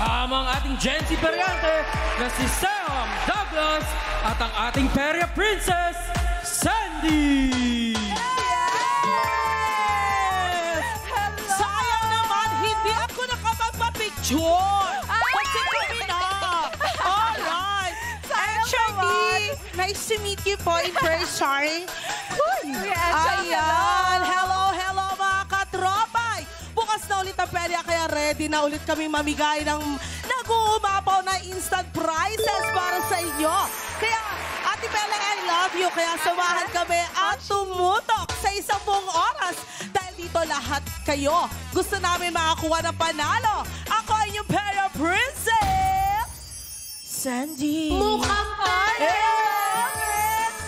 Kasama ang ating Gen Z Periante na si Sam Douglas at ang ating Peria Princess, Sandy! Yes! Sayang naman, hindi ako nakapagpa-picture! Kasi kami na! Alright! Actually, nice to meet you po in person. Ayan! Hello, hello mga katropay! Bukas na ulit ang perya, kaya ready na ulit kami mamigay ng nag-uumapaw na instant prizes para sa inyo. Kaya, Ate Bella, I love you. Kaya samahan kami at tumutok sa 10 oras. Dahil dito lahat kayo gusto namin makakuha ng panalo. Ako ay yung Perya Princess, Sandy. Mukhang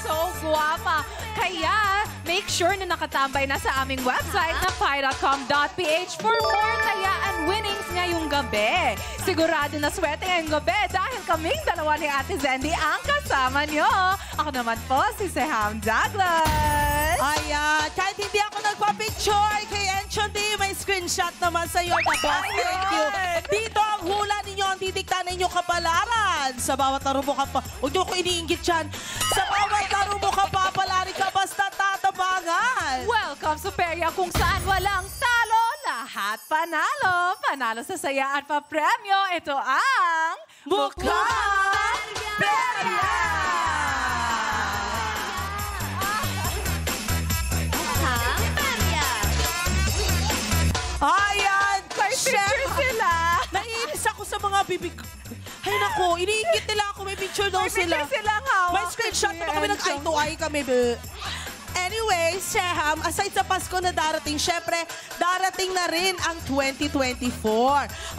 so guwapa. Kaya, make sure na nakatambay na sa aming website na pi.com.ph for more taya and winnings ngayong gabi. Sigurado na swerte ngayong gabi dahil kaming dalawa ni Ate Zendy ang kasama nyo. Ako naman po si Seham Douglas. Ayan, kahit hindi ako nagpa-picture kay Enchon D, may screenshot naman sa iyo. Thank you. Dito ang hula ninyo, ang didikta ninyo kapalaran. Sa bawat laro mo ka pa, huwag nyo ko iniinggit dyan. Sa bawat laro mo ka papalari ka basta tatabangan. Welcome sa Perya kung saan walang talo, lahat panalo. Panalo sa saya at papremyo. Ito ang Mukhang Perya! Ayan! Picture sila. Naiinis ako sa mga bibig. Ay nako, iniingit nila ako. May picture daw sila. May picture silang hawak. May screenshot na kami nag-eye to eye kami. Anyway, Seham, aside sa Pasko na darating, syempre, darating na rin ang 2024.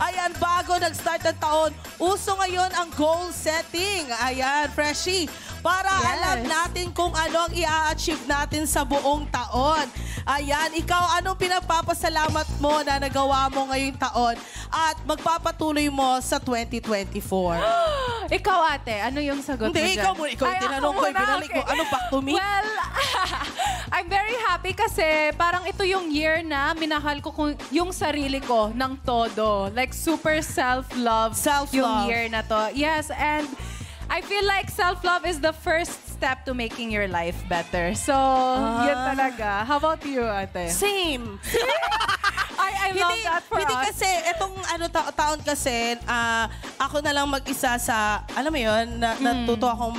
Ayan, bago nag-start ng taon, uso ngayon ang goal setting. Ayan, Freshie, para alam natin kung ano ang i-achieve natin sa buong taon. Ayan, ikaw, anong pinagpapasalamat mo na nagawa mo ngayong taon at magpapatuloy mo sa 2024? Ikaw, ate, ano yung sagot mo dyan? Hindi, ikaw muna. Ikaw yung tinanong ko, binalik mo. Ano, back to me? Well, I'm very happy kasi parang ito yung year na minahal ko yung sarili ko ng todo. Like, super self-love yung year na to. Yes, and I feel like self-love is the first step to making your life better. So, yun talaga. How about you, ate? Same. I love that for hindi us. kasi, etong taon kasi, ako na lang mag-isa sa, alam mo yun, natuto akong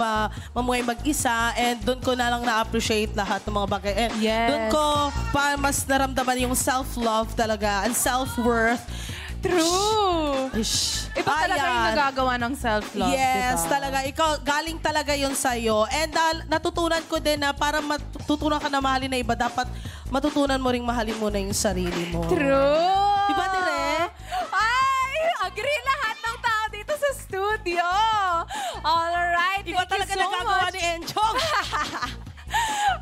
mamuhay mag-isa and doon ko na lang na-appreciate lahat ng mga bagay. And doon ko mas naramdaman yung self-love talaga and self-worth. True. Ish. Iba talaga yung nagagawa ng self-love, yes, diba? talaga. Ikaw, galing talaga yun sa'yo. And natutunan ko din na para matutunan ka na mahalin na iba, dapat matutunan mo ring mahalin mo na yung sarili mo. True. Diba, Dire? Ay, agree lahat ng tao dito sa studio. Alright, Iba talaga thank you so nagagawa much. ni Enchong.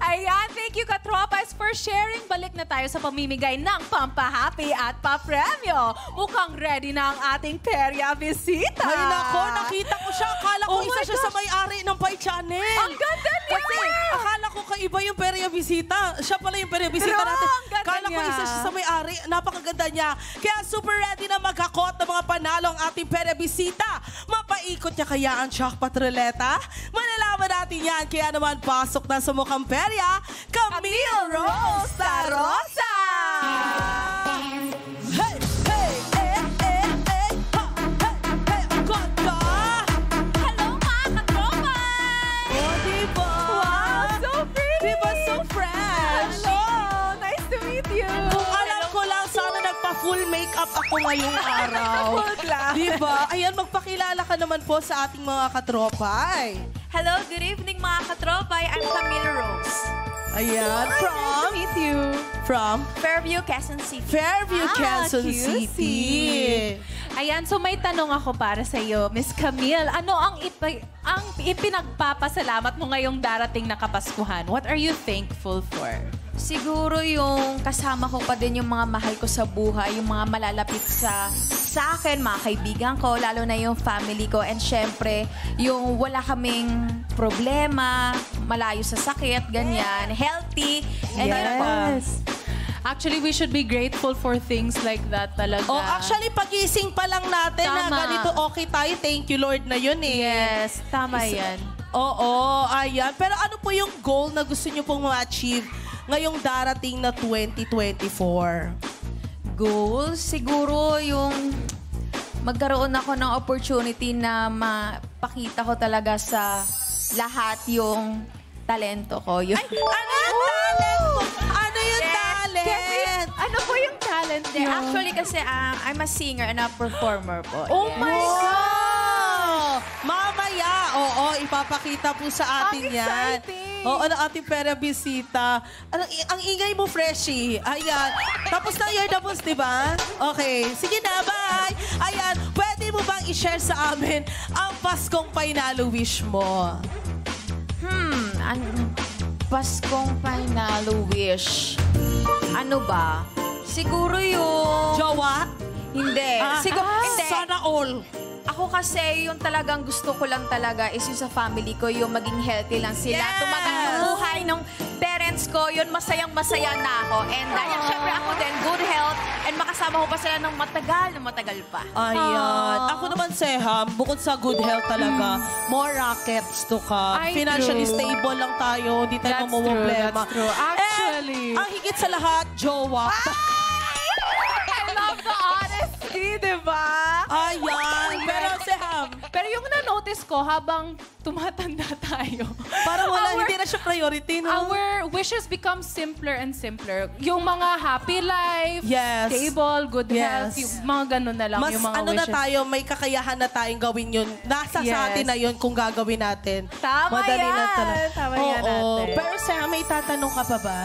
Ayan, thank you Katropaz for sharing. Balik na tayo sa pamimigay ng pampahappy at papremyo. Mukhang ready na ang ating perya bisita. Ay nako, nakita ko siya. Akala ko isa siya sa may-ari ng Pai Channel. Ang ganda niya! Kasi akala ko kaiba yung perya bisita. Siya pala yung perya bisita True, natin. ang ganda Akala ko niya. isa siya sa may-ari. Napakaganda niya. Kaya super ready na magkakot ng mga panalo ang ating perya bisita. Mapaikot niya kaya ang jackpot ruleta? Malalaman natin yan. Kaya naman pasok na sa mukhang perya, Camille Rose Tarosa! Hey! Hey! Eh! Eh! Eh! Ha! Hey! Hey! Ang ganda! Hello mga katropa! Oh, diba? Wow, so pretty! Diba so fresh? Hello! Nice to meet you! Kung alam ko lang, sana nagpa-full makeup ako ngayong araw. Full glass. Diba? Ayan, magpakilala ka naman po sa ating mga katropay. Hello, good evening mga katropay. I'm Camille Rose. Ayan, Nice to meet you! from Fairview, Quezon City. Fairview, Quezon QC. City. Ayan, so may tanong ako para sa iyo, Miss Camille. Ano ang ipinagpapasalamat mo ngayong darating na Kapaskuhan? What are you thankful for? Siguro yung kasama ko pa din yung mga mahal ko sa buhay, yung mga malalapit sa akin, mga kaibigan ko, lalo na yung family ko. And syempre, yung wala kaming problema, malayo sa sakit, ganyan, healthy. And yun po. Actually, we should be grateful for things like that talaga. Oh, actually, pagising pa lang natin na Tama. ganito okay tayo. Thank you, Lord, na yun eh. Yes, tama yan. Oo, ayan. Pero ano po yung goal na gusto nyo pong ma-achieve ngayong darating na 2024? Goals? Siguro yung magkaroon ako ng opportunity na mapakita ko talaga sa lahat yung talento ko. Yung... Ano yung talent mo? Ano yung talent? Ano po yung talent niya? Actually, kasi I'm a singer and a performer po. Oh my God! Mamaya, oo, ipapakita po sa atin Ang yan. exciting! Oo, ng ating pera bisita. Ang ingay mo, Freshie. Ayan. Tapos na you're the boss, di ba? Okay. Sige na, bye! Ayan, pwede mo bang i-share sa amin ang Paskong Painalo wish mo? Paskong Painalo wish. Ano ba? Siguro yung... Jowa? Hindi. Siguro, hindi. Sana all. Ako kasi, yung talagang gusto ko lang talaga is yung sa family ko, yung maging healthy lang sila. Yes! Tumagal yung buhay ng parents ko, yun masayang-masaya na ako. And dahil syempre ako din, good health, and makasama ko pa sila ng matagal pa. Ayan. Ako naman, Seham, bukod sa good health talaga, more rockets to come. Ay, Financially true. stable lang tayo. Hindi tayo mamumblema. That's true. Actually. Ang higit sa lahat, jowa. I love the honesty, di ba? Ayan. Pero, Seham, Pero yung na-notice ko habang tumatanda tayo, parang hindi na siya priority, no? our wishes become simpler and simpler. Yung mga happy life, Yes. stable, good Yes. health, yung mga ganun na lang Mas yung mga ano na wishes. tayo, may kakayahan na tayong gawin yun. Nasa sa Yes. atin na yun kung gagawin natin. Tama Madali yan. lang talaga. Tama yan natin. Pero Seham, may tatanong ka pa ba?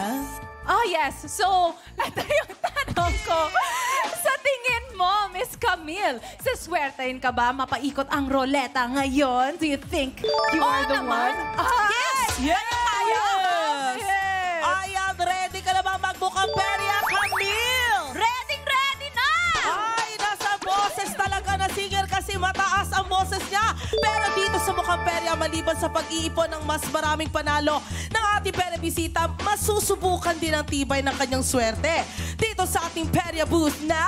Oh, yes. So, ito yung tanong ko. Sa tingin mo, Miss Camille, saswertein ka ba mapaikot ang roleta ngayon? Do you think you are the naman. one? Yes! Yes! Yes! Ayan, ready ka na ba magbukang perya, Camille? Ready na! Ay, nasa boses talaga na singer kasi mataas ang boses niya. Pero dito sa Mukhang Perya, maliban sa pag-iipon ng mas maraming panalo ng ating Perya bisita, masusubukan din ang tibay ng kanyang swerte. Dito sa ating Perya booth na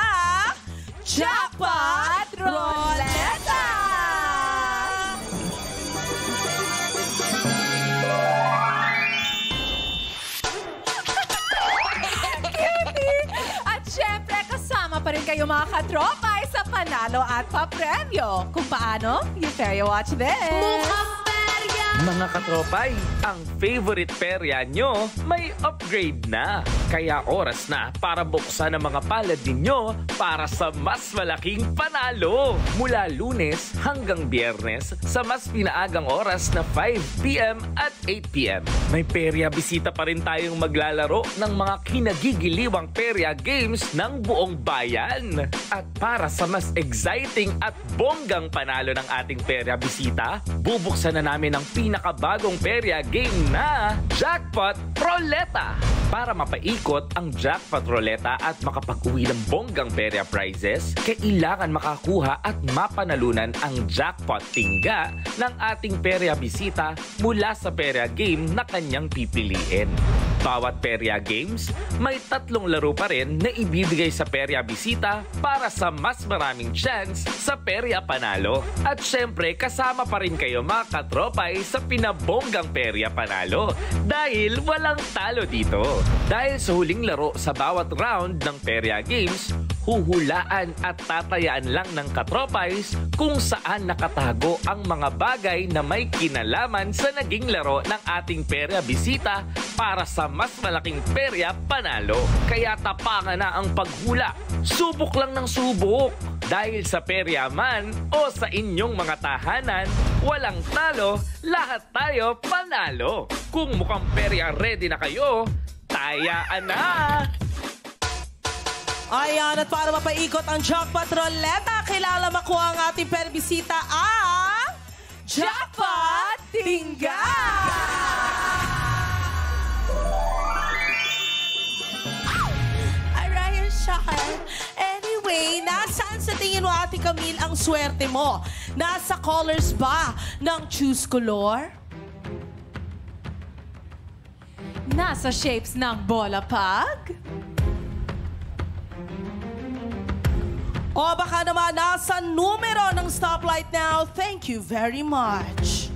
Jackpot Roleta! At syempre, kasama pa rin kayo mga katropay sa panalo at papremyo. Kung paano, you Perya watch this. Mga katropay, ang favorite perya nyo may upgrade na. Kaya oras na para buksan ang mga palad ninyo para sa mas malaking panalo. Mula Lunes hanggang Biyernes sa mas pinaagang oras na 5 p.m. at 8 p.m. May perya bisita pa rin tayong maglalaro ng mga kinagigiliwang perya games ng buong bayan. At para sa mas exciting at bonggang panalo ng ating perya bisita, bubuksan na namin ang pinakabagong perya game na Jackpot Roleta. Para mapaikot ang Jackpot Roleta at makapag-uwi ng bonggang perya prizes, kailangan makakuha at mapanalunan ang Jackpot Tingga ng ating perya bisita mula sa perya game na kanyang pipiliin. Bawat perya games, may 3 laro pa rin na ibibigay sa perya bisita para sa mas maraming chance sa perya panalo. At syempre, kasama pa rin kayo mga katropay sa pinabonggang perya panalo dahil walang talo dito. Dahil sa huling laro sa bawat round ng perya games, huhulaan at tatayaan lang ng katropays kung saan nakatago ang mga bagay na may kinalaman sa naging laro ng ating perya bisita para sa mas malaking perya panalo. Kaya tapangan na ang paghula. Subok lang ng subok. Dahil sa perya man o sa inyong mga tahanan, walang talo, lahat tayo panalo. Kung mukhang perya ready na kayo, tayaan na! Ayan, at para mapaikot ang Jackpot Roleta, kilala makuha ang ating perbisita ang Jackpot Tingga! Aray, Shakar. Anyway, nasaan sa tingin mo, Ate Camille, ang swerte mo? Nasa colors ba ng Choose Color? Nasa shapes ng bola pag? O baka naman nasa numero ng stoplight now. Thank you very much.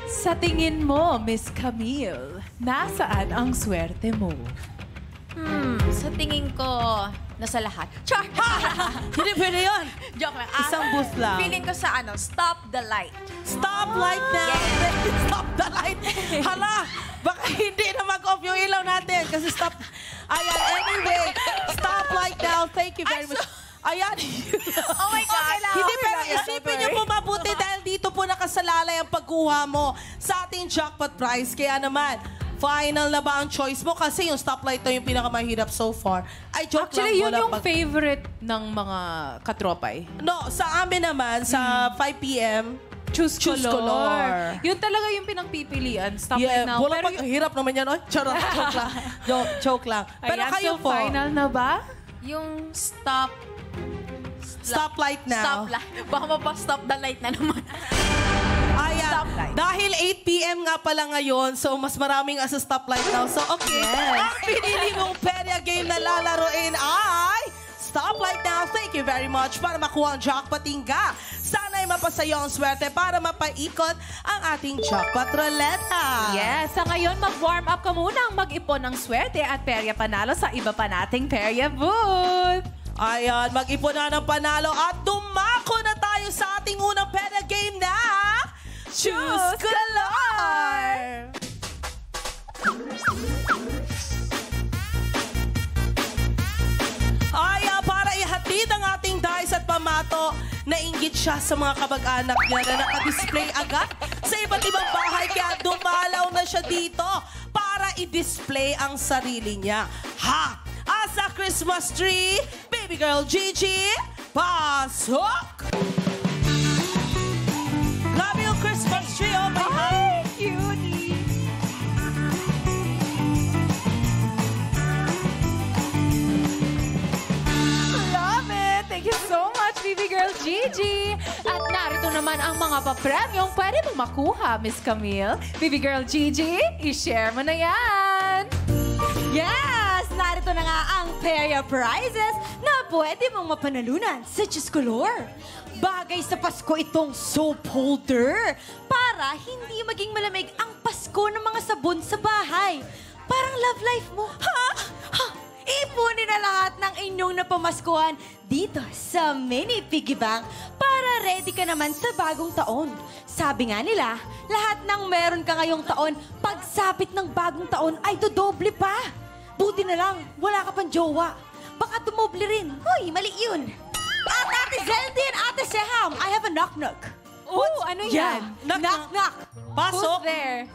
Sa tingin mo, Miss Camille, nasaan ang swerte mo? Sa tingin ko, nasa lahat. Char! Hindi pwede yun. Joke lang. Isang boost lang. Feeling ko sa stop the light. Stoplight now. Stop the light. Hala, baka hindi na mag-off yung ilaw natin kasi stop. Ayan, anyway, stoplight now. Thank you very much. Ayan. Oh my God. Hindi, pero isipin niyo po mabuti dahil dito po nakasalalay ang pagkuha mo sa ating jackpot prize. Kaya naman, final na ba ang choice mo? Kasi yung stoplight na yung pinakamahirap so far. Ay, joke Actually, lang. yun yung favorite ng mga katropay. No, sa amin naman, sa 5 p.m., Choose Choose color. Yun talaga yung pinagpipilian. Stoplight now. Wala Pero pag hirap naman yan. Oy, charot, joke lang. Joke lang. Pero ayan, kayo so po, final na ba? Yung stoplight now. Stop light. Baka mapa-stop the light na naman. Ayan. Stoplight. Dahil 8 p.m. nga pala ngayon, so mas maraming as a stoplight now. So, okay. Ang pinili mong perya game na lalaroin ay Stoplight Now. Thank you very much para makuha ang jackpot tingga. Sana'y mapasayo ang swerte para mapaikot ang ating jackpot ruleta. Yes, sa ngayon mag-warm up ka munang mag-ipon ng swerte at perya panalo sa iba pa nating perya booth. Ayan, mag-ipon na ng panalo at dumako na tayo sa ating unang perya game na Choose Color! Ayan, para ihatid ang ating dice at pamato, nainggit siya sa mga kabag-anak niya na nakadisplay agad sa iba't ibang bahay kaya dumalaw na siya dito para i-display ang sarili niya. Ha! Asa Christmas tree, baby girl Gigi, pasok! Grabe yung Christmas tree, oh my God! Cutie! Love it! Thank you so much, baby girl Gigi! At narito naman ang mga papremyong pwede mong makuha, Miss Camille. Baby girl Gigi, i-share mo na yan! Yes! Narito na nga ang Perya Prizes na pwede mong mapanalunan sa Choose Color. Bagay sa Pasko itong soap holder para hindi maging malamig ang Pasko ng mga sabon sa bahay. Parang love life mo. Ha? Ipunin na lahat ng inyong napamaskuhan dito sa Mini Piggy Bank para ready ka naman sa bagong taon. Sabi nga nila, lahat ng meron ka ngayong taon, pagsapit ng bagong taon ay dodoble pa. Buti na lang, wala ka pang jowa. Baka dumoble rin. Hoy, mali yun. At Ate Zeldy and Ate Seham, I have a knock-knock. Oh, ano yan? Knock-knock. Pasok. Who's there?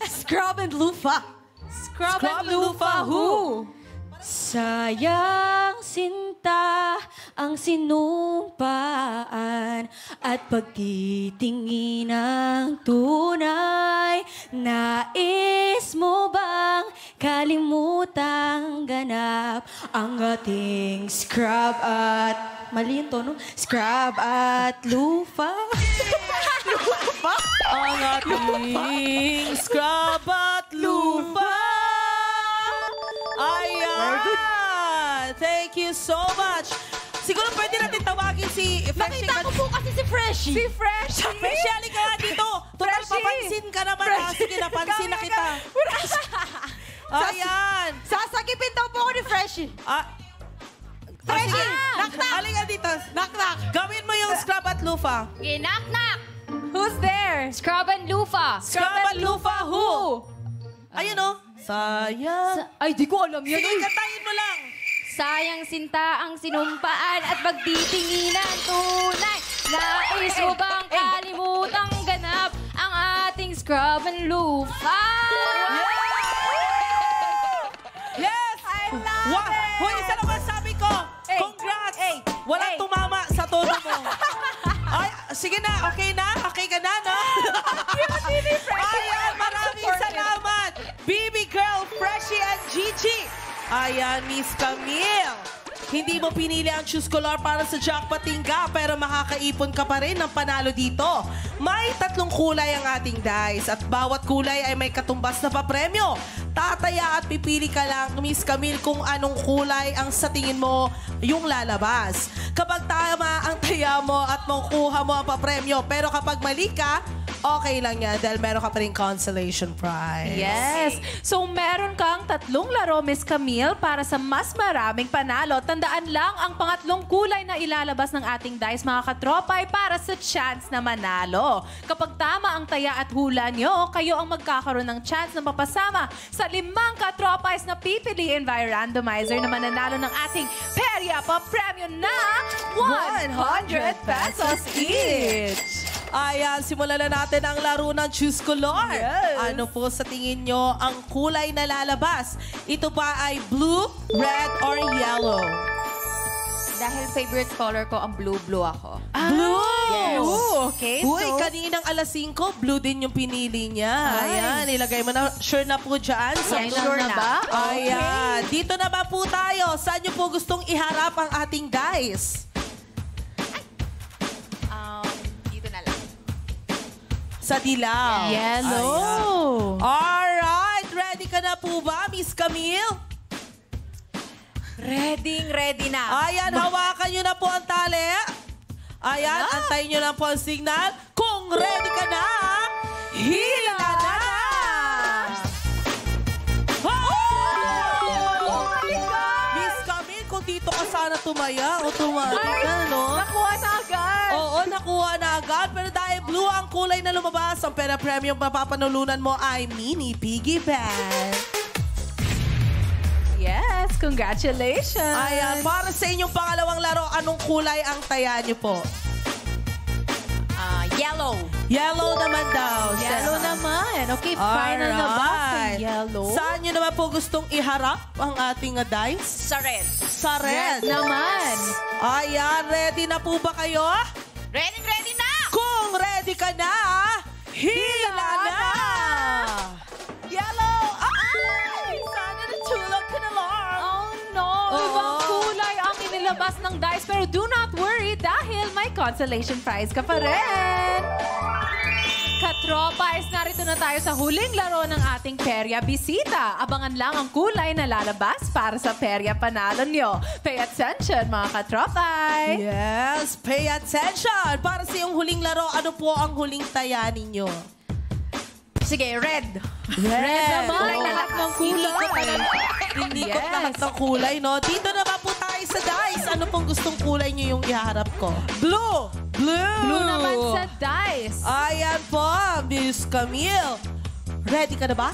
Scrub and loofah. Scrub and loofah who? Sayang sinta ang sinumpaan at pagtitingin ng tunay. Nais mo bang kalimutang ganap ang ating scrub at... Mali yung tono. Scrub at lufa. Lufa? Ang ating scrub at lupa. Ayan! Thank you so much. Siguro pwede natin tawagin si Freshie. Nakita ko po kasi si Freshie. Si Freshie! Freshie, halika nga dito. Total, Freshie! papansin ka naman. Sige, napansin na kita. Ayan. Sasagipin daw po ako ni Freshie. Freshie! Sige. Knock-knock! Halika dito. Knock-knock! Gawin mo yung scrub at lufa. Knock-knock! Who's there? Scrub and loofah. Scrub at lufa who? Ayun o. Sayang. Ay, di ko alam yan. Sige, katayin mo lang. Sayang sinta ang sinumpaan at pagtitinginan tunay. Nais mo bang kalimutang ganap ang ating scrub and loofah? Yes! I love it! Hoy, isa naman sabi ko. Congrats! Walang tumama sa tono mo. Ay, sige na, okay na? Okay ka na, no? Ayan, maraming salamat. Baby girl, Freshie and Gigi. Ayan, Miss Camille. Hindi mo pinili ang Choose Color para sa jackpot tingga pero makakaipon ka pa rin ng panalo dito. May 3 kulay ang ating dice at bawat kulay ay may katumbas na papremyo. Tataya at pipili ka lang, Miss Camille, kung anong kulay ang sa tingin mo yung lalabas. Kapag tama ang taya mo at makukuha mo ang papremyo, pero kapag mali ka, okay lang yan dahil meron ka pa rin consolation prize. Yes. So, meron kang 3 laro, Miss Camille, para sa mas maraming panalo. Tandaan lang, ang pangatlong kulay na ilalabas ng ating dice, mga katropa, ay para sa chance na manalo. Kapag tama ang taya at hula nyo, kayo ang magkakaroon ng chance na mapasama sa 5 katropais na pipiliin via randomizer na mananalo ng ating Perya Pop Premium na 100 pesos each. Ayan, simulan na natin ang laro ng Choose Color. Yes. Ano po sa tingin nyo ang kulay na lalabas? Ito ba ay blue, red, or yellow? Dahil favorite color ko ang blue ako. Blue! Yes. Okay, Uy, so... kaninang alas 5, blue din yung pinili niya. Ayan, ilagay mo na. Sure na po dyan. Yan, sure na ba? Ayan. Dito na ba po tayo? Saan nyo po gustong iharap ang ating dice? Dito na lang. Sa dilaw. Yellow. Alright, ready ka na po ba, Miss Camille? Ready na. Ayan, hawakan nyo na po ang tali. Ayan, antayin nyo lang po ang signal. Kung ready ka na, hila na! Oh my God! Miss Camille, kung dito ka sana tumaya o tumaya ka, no? Nakuha na agad. Oo, nakuha na agad. Pero dahil blue ang kulay na lumabas, ang pera premium mapapanulunan mo ay mini piggy bank. Yes, congratulations. Ayan, para sa inyong pangalawang laro, anong kulay ang taya niyo po? Yellow. Yellow naman daw. Yellow naman. Okay, final na ba sa yellow? Saan nyo naman po gustong iharap ang ating dice? Sa red. Sa red. Naman. Ayan, ready na po ba kayo? Ready na! Kung ready ka na, hila na! Yellow! Ay! Sana natulog ka na lang. Oh no! Ibang kulay ang inilabas ng dice. Pero do not worry dahil may consolation prize ka pa rin. Katropais, narito na tayo sa huling laro ng ating Perya Bisita. Abangan lang ang kulay na lalabas para sa Perya Panalo nyo. Pay attention, mga katropay! Yes, pay attention! Para sa iyong huling laro, ano po ang huling taya ninyo? Sige, red. Red naman, lahat ng kulay. Inikot Yes. lahat ng kulay, no? Dito naman po tayo sa dice. Ano pong gustong kulay nyo yung ihaharap ko? Blue! Blue! Blue naman sa dice. Ayan po, Miss Camille. Ready ka na ba?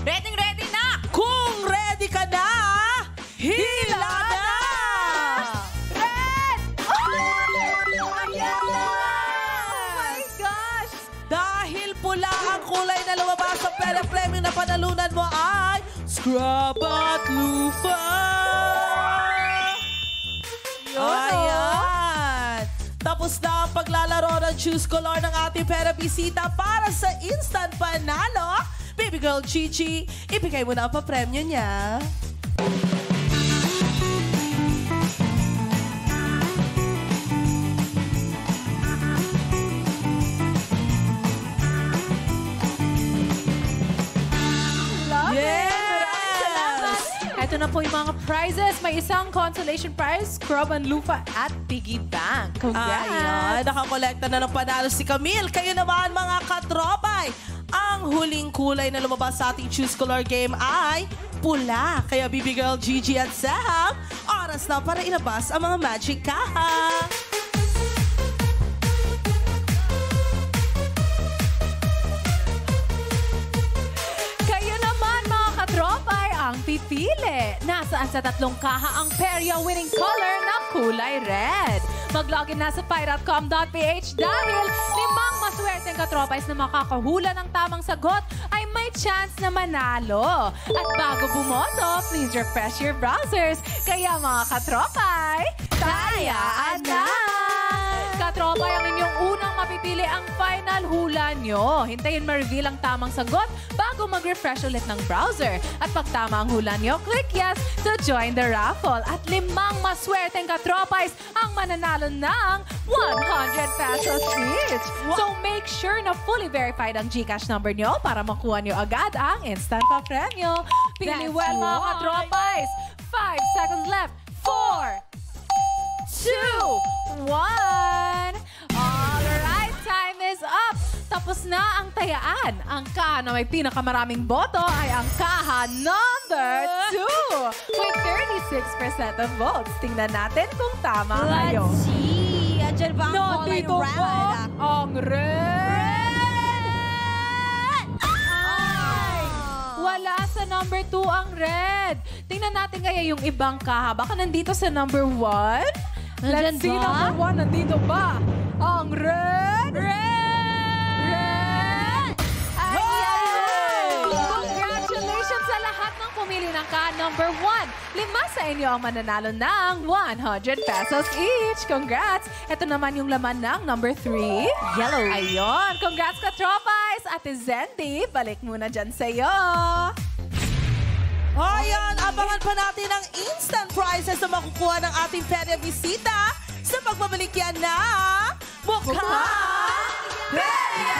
Ready na! Kung ready ka na, hila na! Red! Oh my gosh! Dahil pula ang kulay na lumabas sa pera premium na panalunan mo ay Scrub at Lupa! Ayan! Tapos na ang paglalaro ng Choose Color ng ating pera bisita para sa instant panalo. Baby girl Chichi, ibigay mo na ang papremyo niya. Ito na po yung mga prizes. May isang consolation prize, Scrub and Lupa at Piggy Bank. Congrats! Ayan, nakakolekta na ng panalo si Camille. Kayo naman mga katropay. Ang huling kulay na lumabas sa ating Choose Color game ay pula. Kaya Baby Girl, Gigi at Sam, oras na para ilabas ang mga magic kaha. Ang pipili. Nasaan sa 3 kaha ang Perya winning color na kulay red? Mag-login na sa pi.com.ph dahil 5 maswerteng katropais na makakahula ng tamang sagot ay may chance na manalo. At bago bumoto, please refresh your browsers. Kaya mga katropay, tayaan na! Katropay, ang inyong unang mapipili ang final hula nyo. Hintayin ma-reveal ang tamang sagot bago mag-refresh ulit ng browser. At pag tama ang hula nyo, click yes to join the raffle. At 5 maswerteng katropais ang mananalo ng 100 pesos each. So make sure na fully verified ang GCash number nyo para makuha nyo agad ang instant pa-premyo. Pili well mga katropais. 5 seconds left. 4, 2, 1. Alright, time is up. Tapos na ang tayaan. Ang kaha na may pinakamaraming boto ay ang kaha number 2 with 36% of votes. Tingnan natin kung tama kayo. Let's see. Andiyan ba ang kulay Nandito po red? ang red. Wala sa number 2 ang red. Tingnan natin kaya yung ibang kaha. Baka nandito sa number 1? Let's see, number 1. Nandito ba? Ang red? Red! Ayan! Congratulations sa lahat ng pumili ng kaha number 1. 5 sa inyo ang mananalo ng 100 pesos each. Congrats! Ito naman yung laman ng number 3. Yellow. Ayun. Congrats ka, Tropais. Ate Zendy, balik muna dyan sa'yo. Ayan, abangan pa natin ang instant prizes na makukuha ng ating perya bisita sa pagbabalik yan na Mukhang Perya!